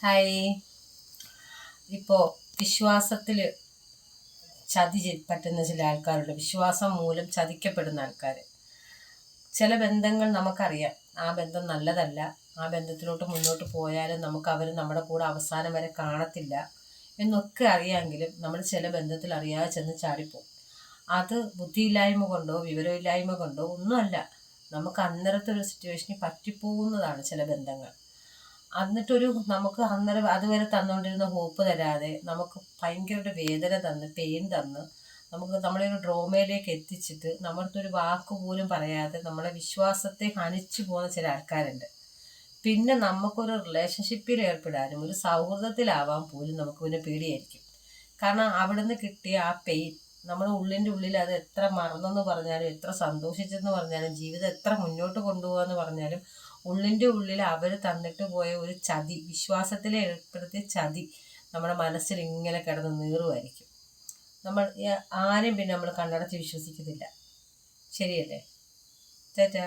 Hi. ഇപ്പോൾ വിശ്വാസത്തിൽ പറ്റുന്ന ചില ആൾക്കാരുണ്ട്. വിശ്വാസം മൂലം ചതിക്കപ്പെടുന്ന ആൾക്കാർ. ചില ബന്ധങ്ങൾ നമുക്കറിയാം ആ ബന്ധം നല്ലതല്ല, ആ ബന്ധത്തിലോട്ട് മുന്നോട്ട് പോയാലും അവർ നമ്മുടെ കൂടെ അവസാനം വരെ കാണത്തില്ല എന്നൊക്കെ അറിയാമെങ്കിലും നമ്മൾ ചില ബന്ധത്തിൽ അറിയാതെ ചെന്ന് ചാടിപ്പോവും. അത് ബുദ്ധിയില്ലായ്മ കൊണ്ടോ വിവരമില്ലായ്മ കൊണ്ടോ ഒന്നുമല്ല, നമുക്ക് അന്നേരത്തെ ഒരു സിറ്റുവേഷനിൽ പറ്റിപ്പോകുന്നതാണ് ചില ബന്ധങ്ങൾ. നമുക്ക് അന്നേരം അതുവരെ തന്നുകൊണ്ടിരുന്ന ഹോപ്പ് തരാതെ നമുക്ക് ഭയങ്കര വേദന തന്ന് പെയിൻ തന്ന് നമ്മളെ ഒരു ഡ്രോമയിലേക്ക് എത്തിച്ചിട്ട് നമ്മളടുത്തൊരു വാക്ക് പോലും പറയാതെ നമ്മളെ വിശ്വാസത്തെ ഹനിച്ചു പോകുന്ന ചില ആൾക്കാരുണ്ട്. പിന്നെ നമുക്കൊരു റിലേഷൻഷിപ്പിൽ ഏർപ്പെടാനും ഒരു സൗഹൃദത്തിലാവാൻ പോലും നമുക്ക് പിന്നെ പേടിയായിരിക്കും. കാരണം അവിടുന്ന് കിട്ടിയ ആ പെയിൻ നമ്മുടെ ഉള്ളിൻ്റെ ഉള്ളിൽ അത് എത്ര മറന്നെന്ന് പറഞ്ഞാലും എത്ര സന്തോഷിച്ചെന്ന് പറഞ്ഞാലും ജീവിതം എത്ര മുന്നോട്ട് കൊണ്ടുപോകാന്ന് പറഞ്ഞാലും ഉള്ളിൻ്റെ ഉള്ളിൽ അവർ തന്നിട്ട് പോയ ഒരു ചതി, വിശ്വാസത്തിൽ ഏർപ്പെടുത്തിയ ചതി നമ്മുടെ മനസ്സിൽ ഇങ്ങനെ കിടന്ന് നീറുമായിരിക്കും. ആരെയും പിന്നെ നമ്മൾ കണ്ണടച്ച് വിശ്വസിക്കത്തില്ല. ശരിയല്ലേ? ചേട്ടാ.